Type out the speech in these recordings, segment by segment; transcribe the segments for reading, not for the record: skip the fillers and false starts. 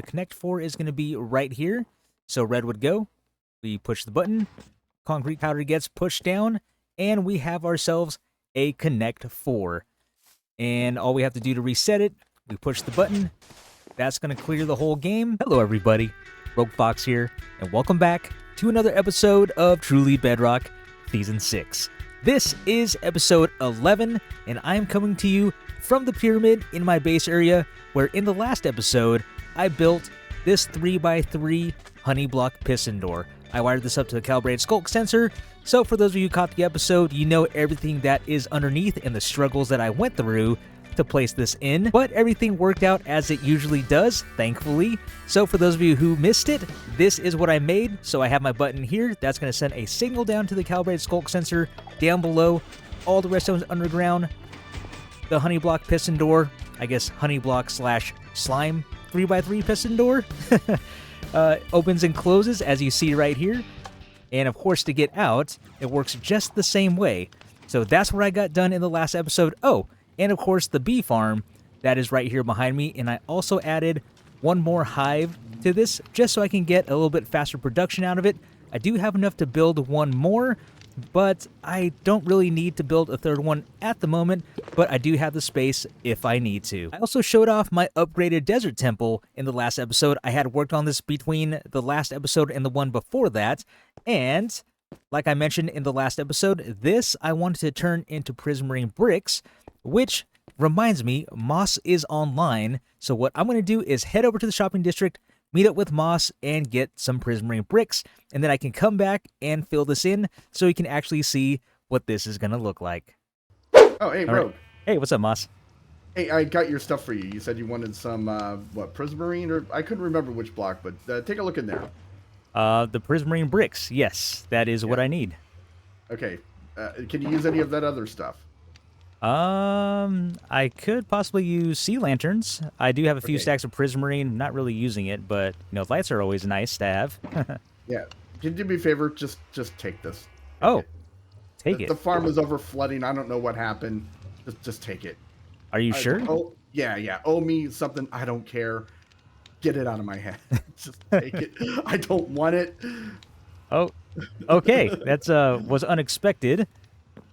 Connect 4 is going to be right here. So red would go. We push the button. Concrete powder gets pushed down. And we have ourselves a Connect 4. And all we have to do to reset it, we push the button. That's going to clear the whole game. Hello, everybody. Rogue Fox here, and welcome back to another episode of Truly Bedrock Season 6. This is episode 11, and I'm coming to you from the pyramid in my base area, where in the last episode, I built this 3x3 honey block piston door. I wired this up to a calibrated skulk sensor, so for those of you who caught the episode, you know everything that is underneath and the struggles that I went through to place this in, but everything worked out as it usually does, thankfully. So for those of you who missed it, this is what I made. So I have my button here. That's going to send a signal down to the calibrated skulk sensor down below. All the redstone's underground. The honey block piston door, I guess honey block slash slime 3x3 piston door, opens and closes as you see right here. And of course, to get out, it works just the same way. So that's what I got done in the last episode. Oh, and of course the bee farm that is right here behind me. And I also added one more hive to this just so I can get a little bit faster production out of it. I do have enough to build one more, but I don't really need to build a third one at the moment, but I do have the space if I need to. I also showed off my upgraded desert temple in the last episode. I had worked on this between the last episode and the one before that, and like I mentioned in the last episode, this I wanted to turn into prismarine bricks, which reminds me, Moss is online. So what I'm going to do is head over to the shopping district, meet up with Moss, and get some prismarine bricks. And then I can come back and fill this in so you can actually see what this is going to look like. Oh, hey, All Rogue. right. Hey, what's up, Moss? Hey, I got your stuff for you. You said you wanted some, prismarine? Or I couldn't remember which block, but take a look in there. The prismarine bricks. Yes, that is what I need. Okay. Can you use any of that other stuff? I could possibly use sea lanterns. I do have a few Okay. stacks of prismarine, not really using it, but, you know, lights are always nice to have. Yeah. Can you do me a favor? Just take this. Oh, take it. The farm is over flooding. I don't know what happened. Just take it. Are you sure? Oh, yeah. Owe me something. I don't care. Get it out of my head. Just take it. I don't want it. Oh, okay. That's was unexpected,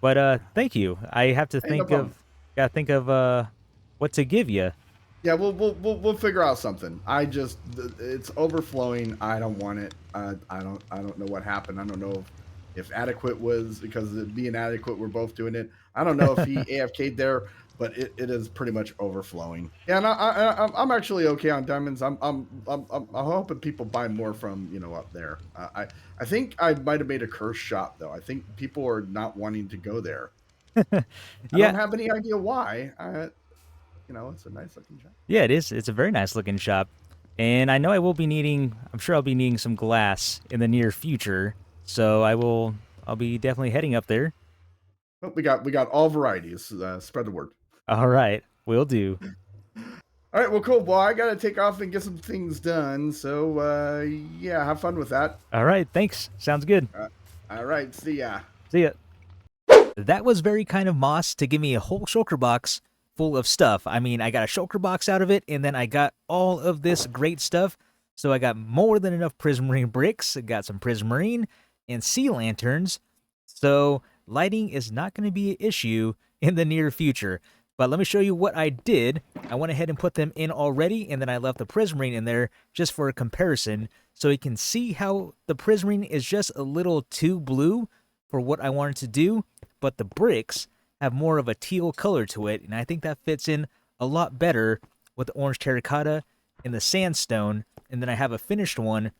but thank you. I have to Hey, no problem. gotta think of what to give you. Yeah, we'll figure out something. It's overflowing. I don't want it. I don't know what happened. I don't know if adequate was because of being adequate. We're both doing it. I don't know if he AFK'd there, but it is pretty much overflowing. Yeah, and I'm actually okay on diamonds. I'm hoping people buy more from up there. I think I might have made a curse shop though. I think people are not wanting to go there. I Yeah. don't have any idea why. It's a nice looking shop. Yeah, it is. It's a very nice looking shop, and I know I will be needing. I'm sure I'll be needing some glass in the near future, so I'll be definitely heading up there. Oh, we got all varieties. Spread the word. All right, will do. All right, well, cool. Well, I got to take off and get some things done. So, yeah, have fun with that. All right, thanks. Sounds good. All right, see ya. See ya. That was very kind of Moss to give me a whole shulker box full of stuff. I mean, I got a shulker box out of it, and then I got all of this great stuff. So I got more than enough prismarine bricks. I got some prismarine and sea lanterns. So lighting is not going to be an issue in the near future. But let me show you what I did. I went ahead and put them in already, and then I left the prismarine in there just for a comparison, so you can see how the prismarine is just a little too blue for what I wanted to do, but the bricks have more of a teal color to it, and I think that fits in a lot better with the orange terracotta and the sandstone, and then I have a finished one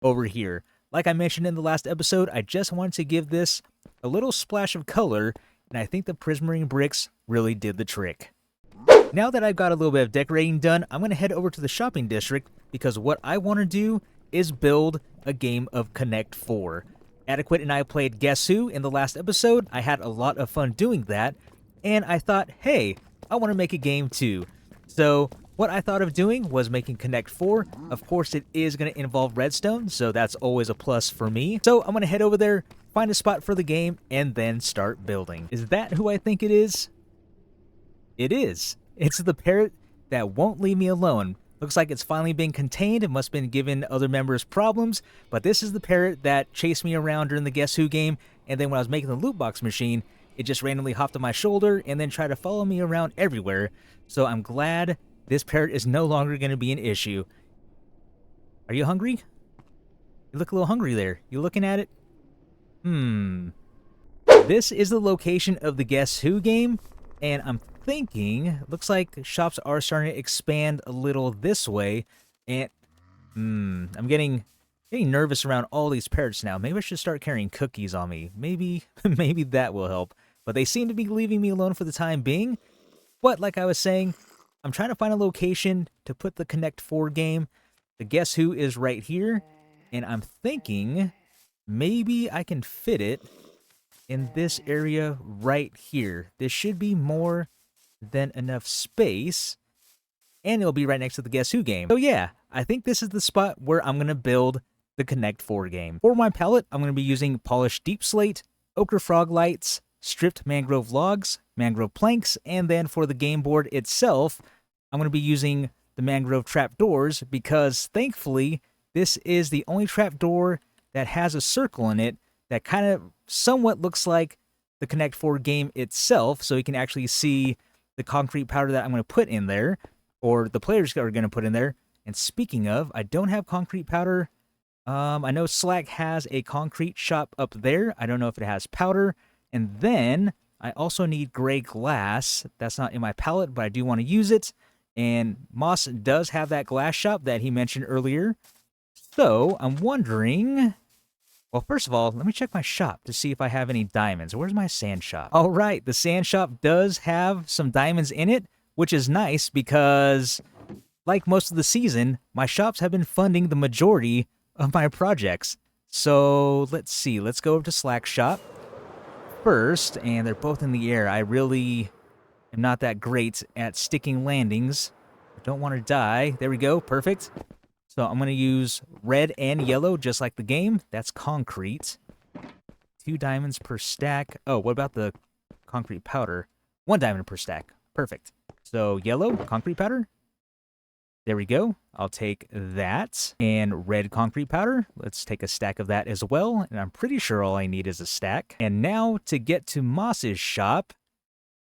over here. Like I mentioned in the last episode, I just wanted to give this a little splash of color, and I think the prismarine bricks really did the trick. Now that I've got a little bit of decorating done, I'm going to head over to the shopping district because what I want to do is build a game of Connect 4. Adequate and I played Guess Who in the last episode. I had a lot of fun doing that, and I thought, hey, I want to make a game too. So what I thought of doing was making Connect 4. Of course, it is going to involve redstone, so that's always a plus for me. So I'm going to head over there, find a spot for the game, and then start building. Is that who I think it is? It is. It's the parrot that won't leave me alone. Looks like it's finally been contained. It must have been giving other members problems, but this is the parrot that chased me around during the Guess Who game, and then when I was making the loot box machine, it just randomly hopped on my shoulder and then tried to follow me around everywhere. So I'm glad this parrot is no longer going to be an issue. Are you hungry? You look a little hungry there. You looking at it? This is the location of the Guess Who game, and I'm thinking, looks like shops are starting to expand a little this way, and I'm getting nervous around all these parrots now. Maybe I should start carrying cookies on me. Maybe that will help. But they seem to be leaving me alone for the time being. But like I was saying, I'm trying to find a location to put the Connect 4 game. The Guess Who is right here, and I'm thinking maybe I can fit it in this area right here. This should be more than enough space, and it'll be right next to the Guess Who game. So yeah, I think this is the spot where I'm going to build the Connect 4 game. For my palette, I'm going to be using polished deep slate, ochre frog lights, stripped mangrove logs, mangrove planks, and then for the game board itself, I'm going to be using the mangrove trapdoors because thankfully this is the only trapdoor that has a circle in it that kind of somewhat looks like the Connect 4 game itself, so you can actually see the concrete powder that I'm going to put in there, or the players are going to put in there. And speaking of, I don't have concrete powder. I know Slack has a concrete shop up there. I don't know if it has powder. And then I also need gray glass. That's not in my palette, but I do want to use it. And Moss does have that glass shop that he mentioned earlier. So I'm wondering... Well, first of all, let me check my shop to see if I have any diamonds. Where's my sand shop? All right, the sand shop does have some diamonds in it, which is nice because, like most of the season, my shops have been funding the majority of my projects. So let's see. Let's go over to Slack shop first, and they're both in the air. I really am not that great at sticking landings. I don't want to die. There we go. Perfect. So I'm going to use red and yellow, just like the game. That's concrete. 2 diamonds per stack. Oh, what about the concrete powder? 1 diamond per stack. Perfect. So yellow, concrete powder. There we go. I'll take that. And red concrete powder. Let's take a stack of that as well. And I'm pretty sure all I need is a stack. And now to get to Moss's shop.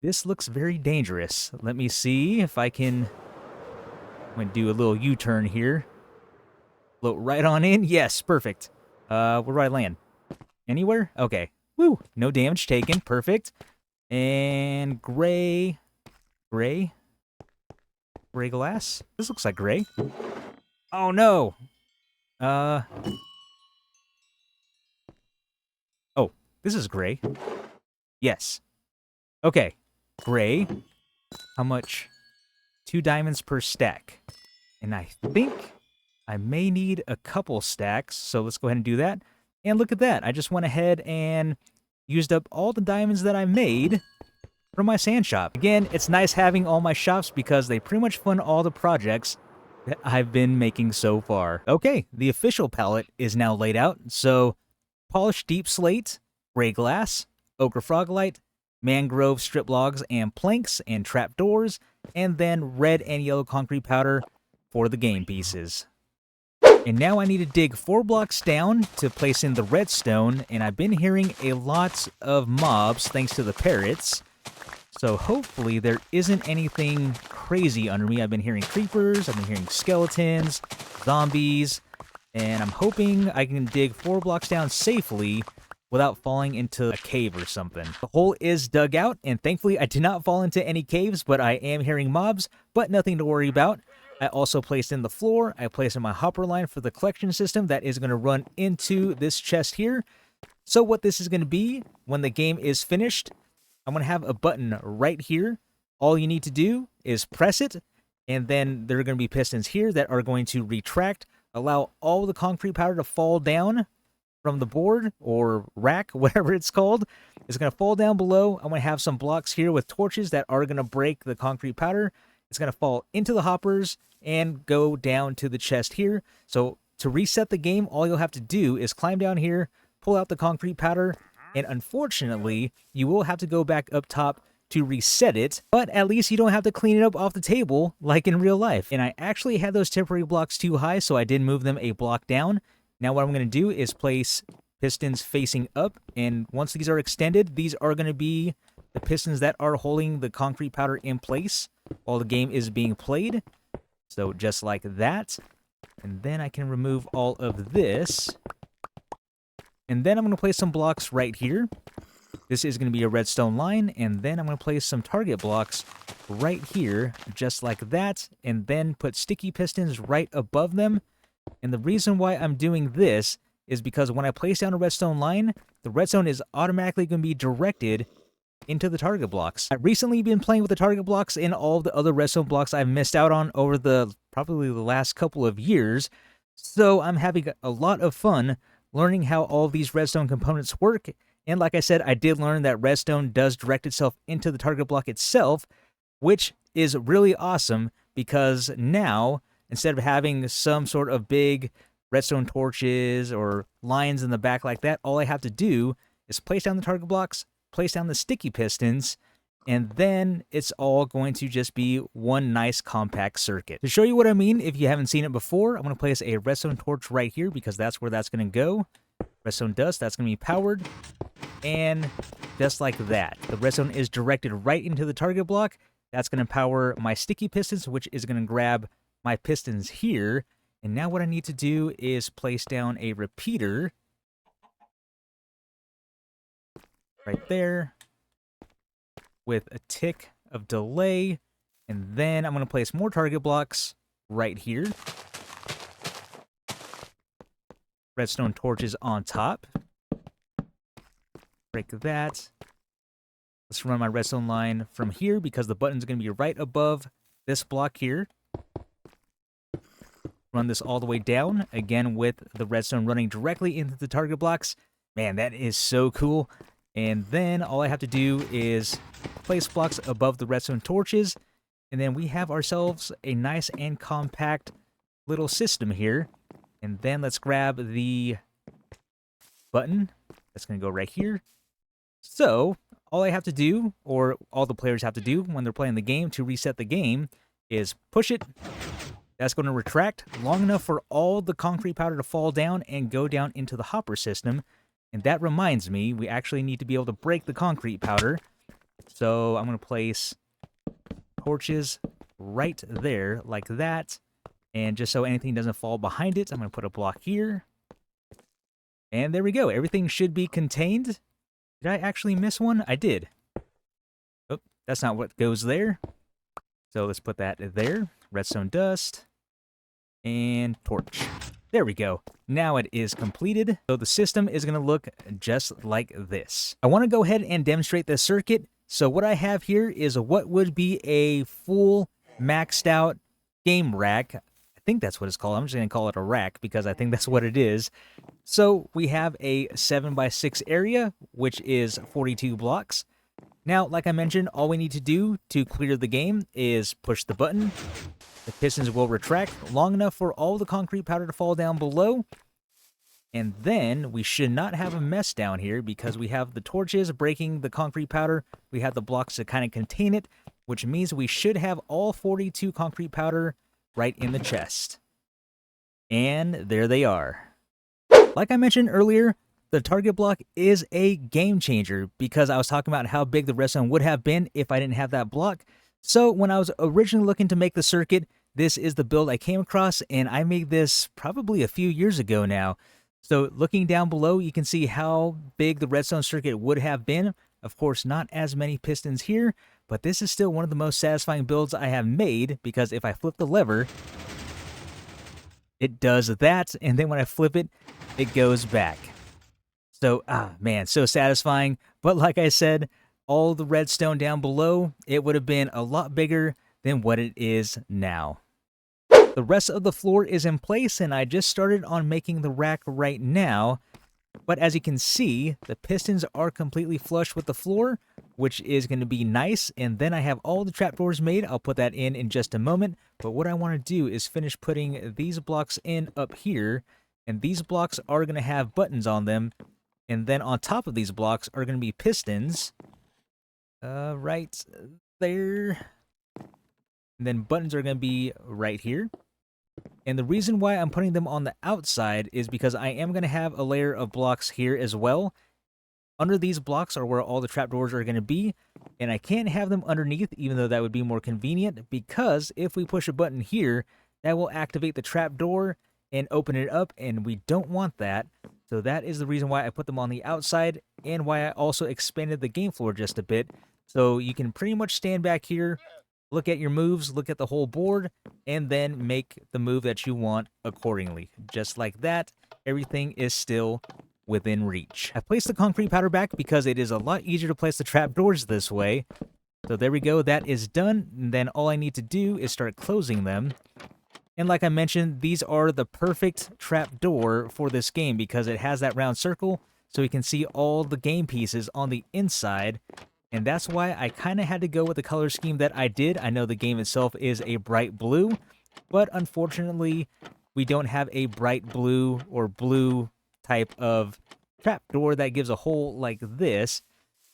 This looks very dangerous. Let me see if I can... I'm going to do a little U-turn here. Float right on in. Yes, perfect. Where do I land? Anywhere? Okay. Woo! No damage taken. Perfect. And gray glass? This looks like gray. Oh, no! Oh, this is gray. Yes. Okay. Gray. How much? 2 diamonds per stack. And I think... I may need a couple stacks, so let's go ahead and do that. And look at that. I just went ahead and used up all the diamonds that I made from my sand shop. Again, it's nice having all my shops because they pretty much fund all the projects that I've been making so far. Okay, the official palette is now laid out. So, polished deep slate, gray glass, ochre frog light, mangrove strip logs and planks and trapdoors, and then red and yellow concrete powder for the game pieces. And now I need to dig 4 blocks down to place in the redstone, and I've been hearing a lot of mobs thanks to the parrots. So hopefully there isn't anything crazy under me. I've been hearing creepers, I've been hearing skeletons, zombies, and I'm hoping I can dig 4 blocks down safely without falling into a cave or something. The hole is dug out, and thankfully I did not fall into any caves, but I am hearing mobs, but nothing to worry about. I also placed in the floor. I placed in my hopper line for the collection system that is going to run into this chest here. So what this is going to be, when the game is finished, I'm going to have a button right here. All you need to do is press it, and then there are going to be pistons here that are going to retract, allow all the concrete powder to fall down from the board or rack, whatever it's called. It's going to fall down below. I'm going to have some blocks here with torches that are going to break the concrete powder. It's going to fall into the hoppers and go down to the chest here. So to reset the game, all you'll have to do is climb down here, pull out the concrete powder, and unfortunately, you will have to go back up top to reset it, but at least you don't have to clean it up off the table like in real life. And I actually had those temporary blocks too high, so I did move them a block down. Now what I'm going to do is place pistons facing up, and once these are extended, these are going to be the pistons that are holding the concrete powder in place while the game is being played. So just like that. And then I can remove all of this. And then I'm going to place some blocks right here. This is going to be a redstone line, and then I'm going to place some target blocks right here, just like that, and then put sticky pistons right above them. And the reason why I'm doing this is because when I place down a redstone line, the redstone is automatically going to be directed into the target blocks. I've recently been playing with the target blocks and all the other redstone blocks I've missed out on over probably the last couple of years, so I'm having a lot of fun learning how all these redstone components work. And like I said, I did learn that redstone does direct itself into the target block itself, which is really awesome because now, instead of having some sort of big redstone torches or lines in the back like that, all I have to do is place down the target blocks, place down the sticky pistons, and then it's all going to just be one nice compact circuit. To show you what I mean, if you haven't seen it before, I'm going to place a redstone torch right here because that's where that's going to go. Redstone dust, that's going to be powered. And just like that, the redstone is directed right into the target block. That's going to power my sticky pistons, which is going to grab my pistons here. And now what I need to do is place down a repeater right there with a tick of delay. And then I'm going to place more target blocks right here. Redstone torches on top. Break that. Let's run my redstone line from here because the button's going to be right above this block here. Run this all the way down, again with the redstone running directly into the target blocks. Man, that is so cool. And then all I have to do is place blocks above the redstone torches, and then we have ourselves a nice and compact little system here. And then let's grab the button. That's going to go right here. So all I have to do, or all the players have to do when they're playing the game to reset the game, is push it. That's going to retract long enough for all the concrete powder to fall down and go down into the hopper system. And that reminds me, we actually need to be able to break the concrete powder. So I'm going to place torches right there, like that. And just so anything doesn't fall behind it, I'm going to put a block here. And there we go. Everything should be contained. Did I actually miss one? I did. Oh, that's not what goes there. So let's put that there. Redstone dust. And torch. There we go. Now it is completed. So the system is going to look just like this. I want to go ahead and demonstrate this circuit. So what I have here is what would be a full maxed out game rack. I think that's what it's called. I'm just going to call it a rack because I think that's what it is. So we have a 7x6 area, which is 42 blocks. Now, like I mentioned, all we need to do to clear the game is push the button. The pistons will retract long enough for all the concrete powder to fall down below. And then we should not have a mess down here because we have the torches breaking the concrete powder. We have the blocks to kind of contain it, which means we should have all 42 concrete powder right in the chest. And there they are. Like I mentioned earlier, the target block is a game changer because I was talking about how big the redstone would have been if I didn't have that block. So when I was originally looking to make the circuit, this is the build I came across, and I made this probably a few years ago now. So looking down below, you can see how big the redstone circuit would have been. Of course, not as many pistons here, but this is still one of the most satisfying builds I have made because if I flip the lever, it does that, and then when I flip it, it goes back. So, man, so satisfying. But like I said, all the redstone down below, it would have been a lot bigger than what it is now. The rest of the floor is in place, and I just started on making the rack right now. But as you can see, the pistons are completely flush with the floor, which is going to be nice. And then I have all the trapdoors made. I'll put that in just a moment. But what I want to do is finish putting these blocks in up here. And these blocks are going to have buttons on them. And then on top of these blocks are going to be pistons. right there. And then buttons are going to be right here. And the reason why I'm putting them on the outside is because I am going to have a layer of blocks here as well. Under these blocks are where all the trapdoors are going to be, and I can't have them underneath, even though that would be more convenient, because if we push a button here, that will activate the trapdoor and open it up, and we don't want that. So that is the reason why I put them on the outside, and why I also expanded the game floor just a bit. So you can pretty much stand back here, look at your moves, look at the whole board, and then make the move that you want accordingly. Just like that, everything is still within reach. I placed the concrete powder back because it is a lot easier to place the trapdoors this way. So there we go, that is done. And then all I need to do is start closing them. And like I mentioned, these are the perfect trapdoor for this game because it has that round circle, so you can see all the game pieces on the inside. And that's why I kind of had to go with the color scheme that I did. I know the game itself is a bright blue, but unfortunately, we don't have a bright blue or blue type of trapdoor that gives a hole like this.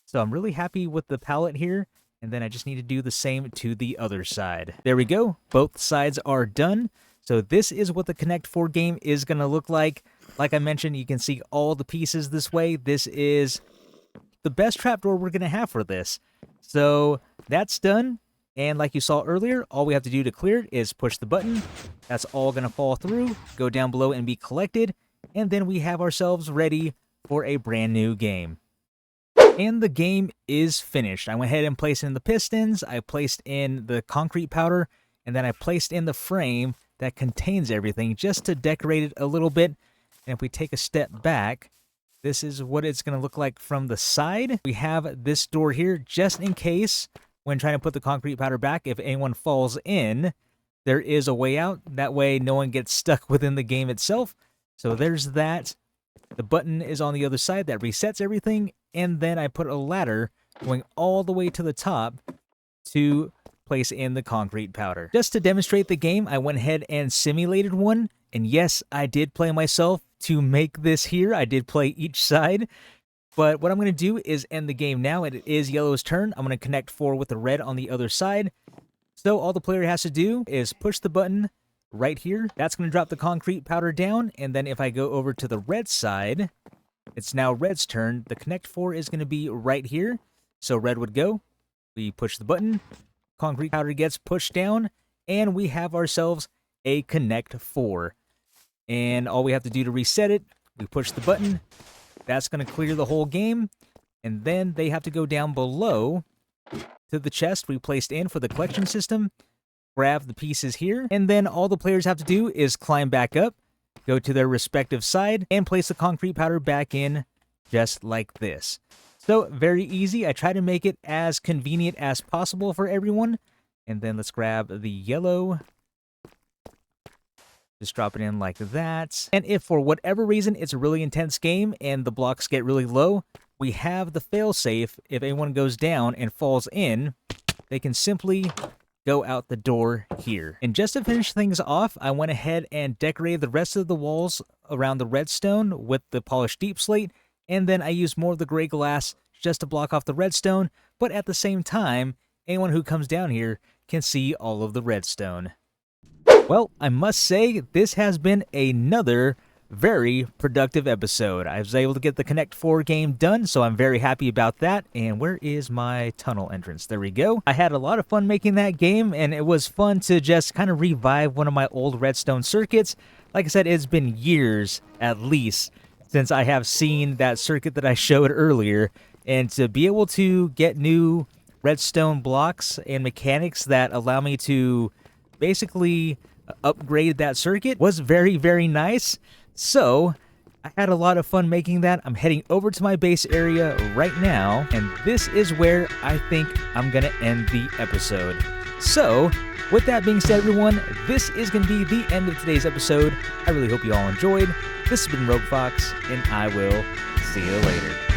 So I'm really happy with the palette here. And then I just need to do the same to the other side. There we go. Both sides are done. So this is what the Connect 4 game is going to look like. Like I mentioned, you can see all the pieces this way. This is the best trapdoor we're going to have for this. So that's done. And like you saw earlier, all we have to do to clear it is push the button. That's all going to fall through, go down below and be collected. And then we have ourselves ready for a brand new game. And the game is finished. I went ahead and placed in the pistons, I placed in the concrete powder, and then I placed in the frame that contains everything just to decorate it a little bit. And if we take a step back, this is what it's going to look like from the side. We have this door here just in case when trying to put the concrete powder back, if anyone falls in, there is a way out. That way no one gets stuck within the game itself. So there's that. The button is on the other side that resets everything, and then I put a ladder going all the way to the top to place in the concrete powder. Just to demonstrate the game, I went ahead and simulated one, and yes, I did play myself to make this here. I did play each side, but what I'm going to do is end the game now, and it is yellow's turn. I'm going to connect 4 with the red on the other side. So all the player has to do is push the button right here. That's going to drop the concrete powder down, and then if I go over to the red side, it's now red's turn. The Connect 4 is going to be right here, so red would go. We push the button, concrete powder gets pushed down, and we have ourselves a Connect 4. And all we have to do to reset it, we push the button. That's going to clear the whole game, and then they have to go down below to the chest we placed in for the collection system, grab the pieces here, and then all the players have to do is climb back up, go to their respective side, and place the concrete powder back in just like this. So very easy. I try to make it as convenient as possible for everyone. And then let's grab the yellow. Just drop it in like that. And if for whatever reason it's a really intense game and the blocks get really low, we have the failsafe. If anyone goes down and falls in, they can simply go out the door here. And just to finish things off, I went ahead and decorated the rest of the walls around the redstone with the polished deep slate, and then I used more of the gray glass just to block off the redstone, but at the same time, anyone who comes down here can see all of the redstone. Well, I must say, this has been another very productive episode. I was able to get the Connect 4 game done, so I'm very happy about that. And where is my tunnel entrance? There we go. I had a lot of fun making that game, and it was fun to just kind of revive one of my old Redstone circuits. Like I said, it's been years, at least, since I have seen that circuit that I showed earlier. And to be able to get new redstone blocks and mechanics that allow me to basically upgrade that circuit was very, very nice. So I had a lot of fun making that. I'm heading over to my base area right now, and this is where I think I'm going to end the episode. So with that being said, everyone, this is going to be the end of today's episode. I really hope you all enjoyed. This has been Rogue Fox, and I will see you later.